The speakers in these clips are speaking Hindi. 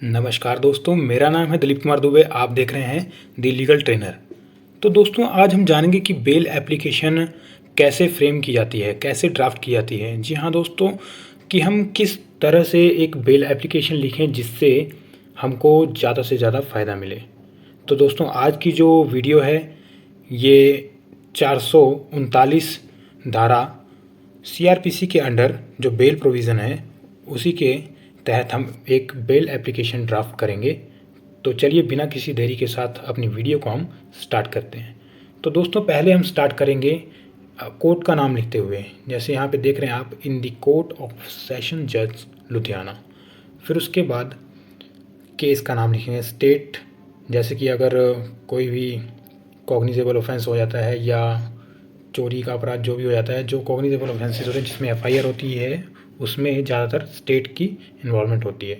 नमस्कार दोस्तों, मेरा नाम है दिलीप कुमार दुबे। आप देख रहे हैं द लीगल ट्रेनर। तो दोस्तों, आज हम जानेंगे कि बेल एप्लीकेशन कैसे फ्रेम की जाती है, कैसे ड्राफ्ट की जाती है। जी हाँ दोस्तों, कि हम किस तरह से एक बेल एप्लीकेशन लिखें जिससे हमको ज़्यादा से ज़्यादा फ़ायदा मिले। तो दोस्तों, आज की जो वीडियो है ये 439 धारा सीआरपीसी के अंडर जो बेल प्रोविज़न है उसी के तहत हम एक बेल एप्लीकेशन ड्राफ्ट करेंगे। तो चलिए बिना किसी देरी के साथ अपनी वीडियो को हम स्टार्ट करते हैं। तो दोस्तों, पहले हम स्टार्ट करेंगे कोर्ट का नाम लिखते हुए। जैसे यहाँ पे देख रहे हैं आप, in the court of session जज लुधियाना। फिर उसके बाद केस का नाम लिखेंगे, स्टेट। जैसे कि अगर कोई भी कॉग्निजेबल ऑफेंस हो जाता है या चोरी का अपराध जो भी हो जाता है, जो कॉग्निजेबल ऑफेंसेस होते हैं जिसमें एफआईआर होती है, उसमें ज़्यादातर स्टेट की इन्वॉल्वमेंट होती है।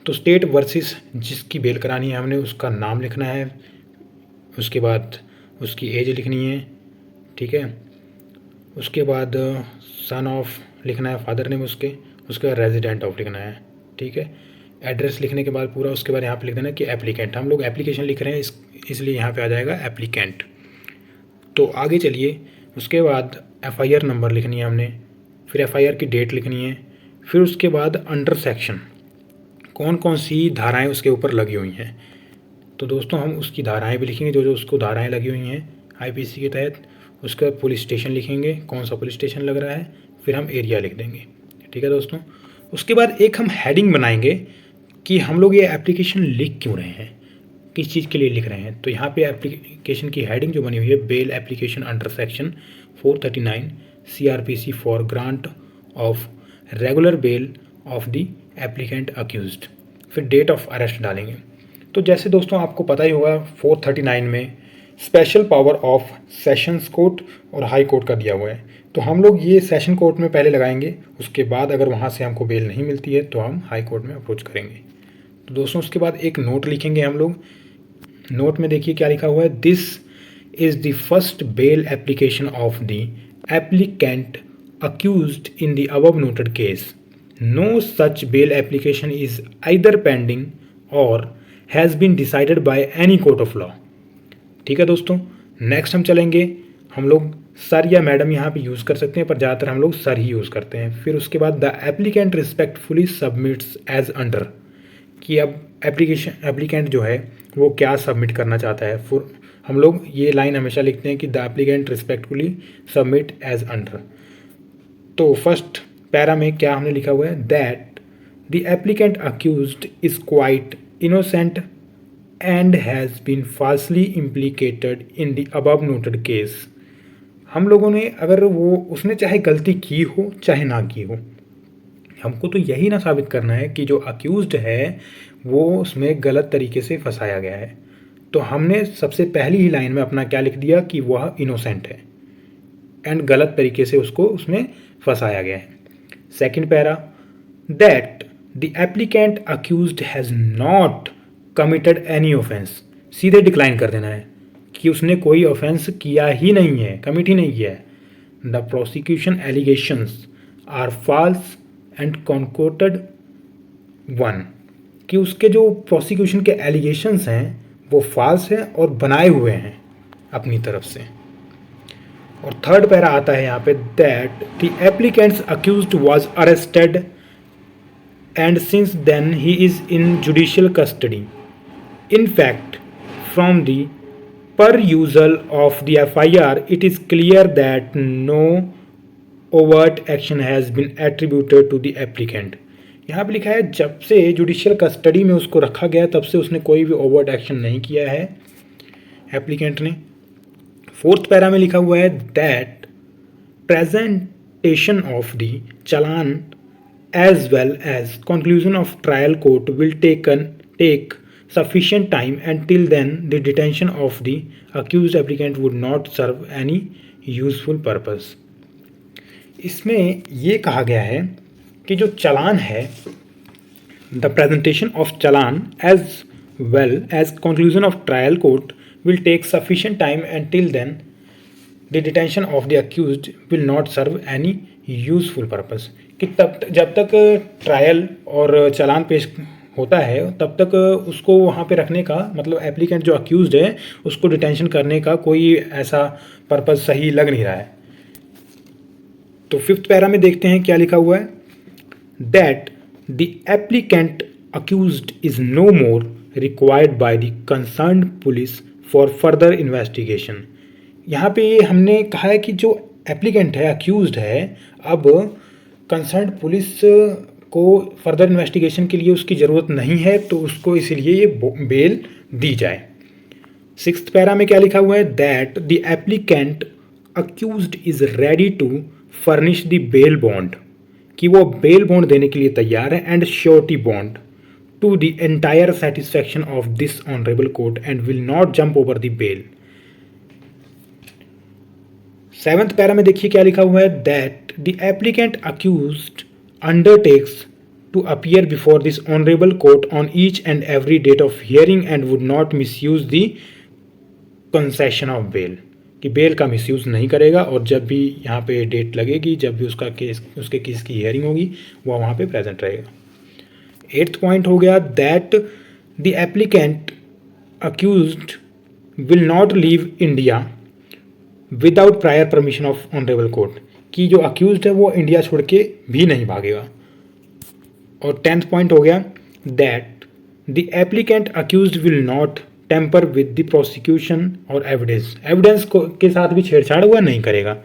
तो स्टेट वर्सेस जिसकी बेल करानी है हमने उसका नाम लिखना है। उसके बाद उसकी एज लिखनी है, ठीक है। उसके बाद सन ऑफ लिखना है, फादर नेम उसके बाद रेजिडेंट ऑफ लिखना है, ठीक है। एड्रेस लिखने के बाद पूरा, उसके बाद यहाँ पे लिख देना कि एप्लीकेंट। हम लोग एप्लीकेशन लिख रहे हैं इसलिए यहाँ पे आ जाएगा एप्लीकेंट। तो आगे चलिए, उसके बाद एफआईआर नंबर लिखनी है हमने, फिर एफआईआर की डेट लिखनी है, फिर उसके बाद अंडर सेक्शन कौन कौन सी धाराएं उसके ऊपर लगी हुई हैं। तो दोस्तों, हम उसकी धाराएं भी लिखेंगे, जो जो उसको धाराएं लगी हुई हैं आईपीसी के तहत। उसके बाद पुलिस स्टेशन लिखेंगे, कौन सा पुलिस स्टेशन लग रहा है, फिर हम एरिया लिख देंगे, ठीक है दोस्तों। उसके बाद एक हम हेडिंग बनाएंगे कि हम लोग ये एप्लीकेशन लिख क्यों रहे हैं, किस चीज़ के लिए लिख रहे हैं। तो यहाँ पे एप्लीकेशन की हेडिंग जो बनी हुई है, bail application under section 439 CrPC for grant of regular bell of the applicant accused. फिर डेट ऑफ अरेस्ट डालेंगे। तो जैसे दोस्तों आपको पता ही होगा, 439 में special power of sessions court और हाई कोर्ट का दिया हुआ है। तो हम लोग ये सेशन कोर्ट में पहले लगाएंगे, उसके बाद अगर वहाँ से हमको बेल नहीं मिलती है तो हम हाई कोर्ट में अप्रोच करेंगे। तो दोस्तों, उसके बाद एक नोट लिखेंगे हम लोग। नोट में देखिए क्या लिखा हुआ है, this is the first bail application of the applicant accused in the above noted case. No such bail application is either pending or has been decided by any court of law. ठीक है दोस्तों। नेक्स्ट हम चलेंगे, हम लोग सर या मैडम यहाँ पे यूज़ कर सकते हैं, पर ज़्यादातर हम लोग सर ही यूज़ करते हैं। फिर उसके बाद the applicant respectfully submits as under, कि अब एप्लीकेंट जो है वो क्या सबमिट करना चाहता है। फिर हम लोग ये लाइन हमेशा लिखते हैं कि the applicant respectfully submit as under. तो फर्स्ट पैरा में क्या हमने लिखा हुआ है, that the applicant accused is quite innocent and has been falsely implicated in the above noted case. हम लोगों ने, अगर वो उसने चाहे गलती की हो चाहे ना की हो, हमको तो यही ना साबित करना है कि जो अक्यूज्ड है वो उसमें गलत तरीके से फंसाया गया है। तो हमने सबसे पहली ही लाइन में अपना क्या लिख दिया कि वह इनोसेंट है एंड गलत तरीके से उसको उसमें फंसाया गया है। Second para, that the applicant accused has not committed any offence. सीधे डिक्लाइन कर देना है कि उसने कोई ऑफेंस किया ही नहीं है, कमिट ही नहीं किया है। The prosecution allegations are false and concocted one, कि उसके जो प्रोसिक्यूशन के एलिगेशंस हैं वो फॉल्स हैं और बनाए हुए हैं अपनी तरफ से। और थर्ड पैरा आता है यहाँ पे, that the applicants accused was arrested and since then he is in judicial custody. In fact from the perusal of the FIR it is clear that no overt action has been attributed to the applicant. यहाँ पे लिखा है जब से जुडिशियल कस्टडी में उसको रखा गया तब से उसने कोई भी ओवर्ट एक्शन नहीं किया है एप्लीकेंट ने। फोर्थ पैरा में लिखा हुआ है, that presentation of the challan as well as conclusion of trial court will take sufficient time. Until then the detention of the accused applicant would not serve any useful purpose. इसमें ये कहा गया है कि जो चालान है, the presentation of challan as well as conclusion of trial court will take sufficient time. Until then the detention of the accused will not serve any useful purpose, कि तब जब तक ट्रायल और चालान पेश होता है तब तक उसको वहाँ पे रखने का, मतलब एप्लीकेंट जो अक्यूज्ड है उसको डिटेंशन करने का कोई ऐसा पर्पज़ सही लग नहीं रहा है। तो 5th पैरा में देखते हैं क्या लिखा हुआ है, that the applicant accused is no more required by the concerned police for further investigation. यहाँ पे ये हमने कहा है कि जो एप्लीकेंट है, अक्यूज्ड है, अब कंसर्न्ड पुलिस को फर्दर इन्वेस्टिगेशन के लिए उसकी ज़रूरत नहीं है, तो उसको इसीलिए ये बेल दी जाए। 6th पैरा में क्या लिखा हुआ है, that the applicant accused is ready to furnish the bail bond, कि वो बेल बॉन्ड देने के लिए तैयार है, and surety bond to the entire satisfaction of this honourable court and will not jump over the bail. 7th para में देखिए क्या लिखा हुआ है, that the applicant accused undertakes to appear before this honorable court on each and every date of hearing and would not misuse the concession of bail, कि बेल का मिसयूज़ नहीं करेगा और जब भी यहाँ पे डेट लगेगी, जब भी उसके केस की हियरिंग होगी, वह वहाँ पे प्रेजेंट रहेगा। 8th पॉइंट हो गया, that the applicant accused will not leave India without prior permission of honourable court, कि जो अक्यूज्ड है वो इंडिया छोड़ के भी नहीं भागेगा। और 10th पॉइंट हो गया, that the applicant accused will not tamper with the prosecution और एविडेंस के साथ भी छेड़छाड़ हुआ नहीं करेगा।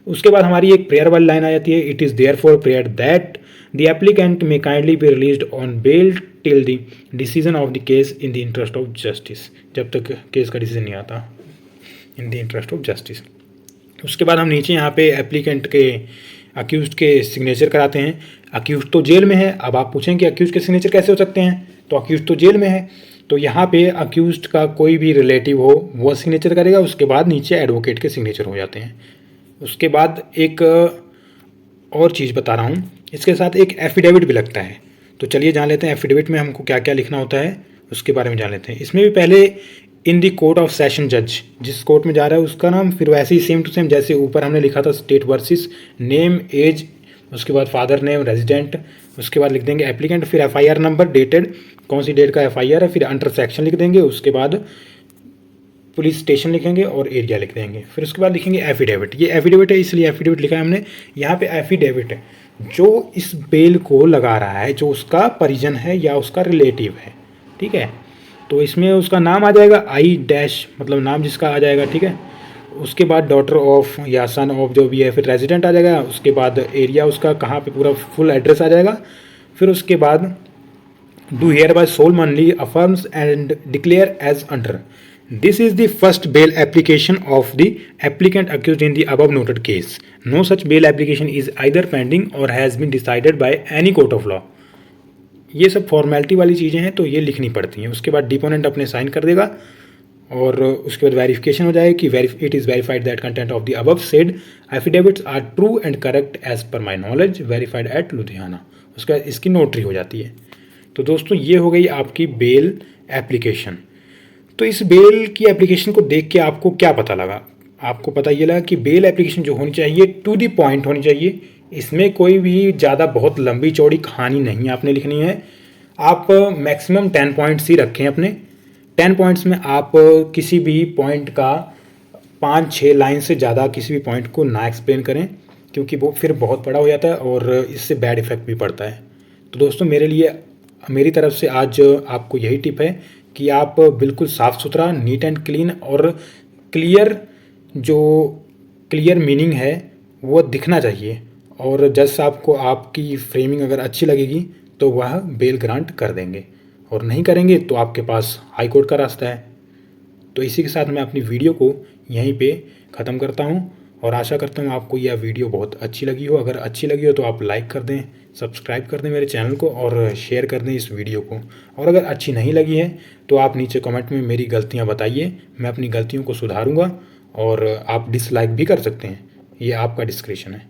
उसके बाद हमारी एक प्रेयर वाली लाइन आ जाती है, it is there for prayer that the applicant may kindly be released on bail till the decision of the case in the interest of justice, जब तक केस का डिसीजन नहीं आता, in the interest of justice. उसके बाद हम नीचे यहाँ पे एप्लीकेंट के अक्यूज्ड के सिग्नेचर कराते हैं। अक्यूज्ड तो जेल में है, अब आप पूछें कि अक्यूज्ड के सिग्नेचर कैसे हो सकते हैं, तो अक्यूज्ड तो जेल में है, तो यहाँ पे अक्यूज्ड का कोई भी रिलेटिव हो वो सिग्नेचर करेगा। उसके बाद नीचे एडवोकेट के सिग्नेचर हो जाते हैं। उसके बाद एक और चीज़ बता रहा हूँ, इसके साथ एक एफिडेविट भी लगता है। तो चलिए जान लेते हैं एफिडेविट में हमको क्या क्या लिखना होता है, उसके बारे में जान लेते हैं। इसमें भी पहले इन दी कोर्ट ऑफ सेशन जज, जिस कोर्ट में जा रहा है उसका नाम, फिर वैसे ही सेम टू सेम जैसे ऊपर हमने लिखा था स्टेट वर्सेस, नेम, एज, उसके बाद फादर नेम, रेजिडेंट, उसके बाद लिख देंगे एप्लीकेंट, फिर एफआईआर नंबर, डेटेड, कौन सी डेट का एफआईआर है, फिर अंडर सेक्शन लिख देंगे, उसके बाद पुलिस स्टेशन लिखेंगे और एरिया लिख देंगे। फिर उसके बाद लिखेंगे एफिडेविट। ये एफिडेविट है इसलिए एफिडेविट लिखा है हमने। यहाँ पे एफिडेविट है जो इस बेल को लगा रहा है, जो उसका परिजन है या उसका रिलेटिव है, ठीक है। तो इसमें उसका नाम आ जाएगा I- मतलब नाम जिसका आ जाएगा, ठीक है। उसके बाद डॉटर ऑफ या सन ऑफ जो भी है, फिर रेजिडेंट आ जाएगा, उसके बाद एरिया उसका कहाँ पे, पूरा फुल एड्रेस आ जाएगा। फिर उसके बाद do hereby solemnly affirms and declare as under, this is the first bail application of the applicant accused in the above noted case, no such bail application is either pending or has been decided by any court of law. ये सब फॉर्मेलिटी वाली चीज़ें हैं, तो ये लिखनी पड़ती हैं। उसके बाद डिपोनेंट अपने साइन कर देगा और उसके बाद वेरिफिकेशन हो जाएगी कि it is verified that content of the above said affidavits are true and correct as per my knowledge, verified at Ludhiana. उसके बाद इसकी नोटरी हो जाती है। तो दोस्तों ये हो गई आपकी बेल एप्लीकेशन। तो इस बेल की एप्लीकेशन को देख के आपको क्या पता लगा? आपको पता ये लगा कि बेल एप्लीकेशन जो होनी चाहिए टू द पॉइंट होनी चाहिए, इसमें कोई भी ज़्यादा बहुत लंबी चौड़ी कहानी नहीं आपने लिखनी है। आप मैक्सिमम 10 पॉइंट्स ही रखें अपने। 10 पॉइंट्स में आप किसी भी पॉइंट का 5-6 लाइन से ज़्यादा किसी भी पॉइंट को ना एक्सप्लेन करें, क्योंकि वो फिर बहुत बड़ा हो जाता है और इससे बैड इफ़ेक्ट भी पड़ता है। तो दोस्तों मेरी तरफ से आज आपको यही टिप है कि आप बिल्कुल साफ़ सुथरा, नीट एंड क्लीन और क्लियर मीनिंग है वो दिखना चाहिए। और जज साहब को आपकी फ्रेमिंग अगर अच्छी लगेगी तो वह बेल ग्रांट कर देंगे, और नहीं करेंगे तो आपके पास हाई कोर्ट का रास्ता है। तो इसी के साथ मैं अपनी वीडियो को यहीं पे ख़त्म करता हूँ और आशा करता हूँ आपको यह वीडियो बहुत अच्छी लगी हो। अगर अच्छी लगी हो तो आप लाइक कर दें, सब्सक्राइब कर दें मेरे चैनल को और शेयर कर दें इस वीडियो को। और अगर अच्छी नहीं लगी है तो आप नीचे कमेंट में मेरी गलतियाँ बताइए, मैं अपनी गलतियों को सुधारूँगा। और आप डिसलाइक भी कर सकते हैं, ये आपका डिस्क्रिप्शन है।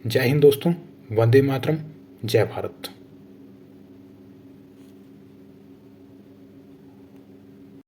जय हिंद दोस्तों, वंदे मातरम, जय भारत।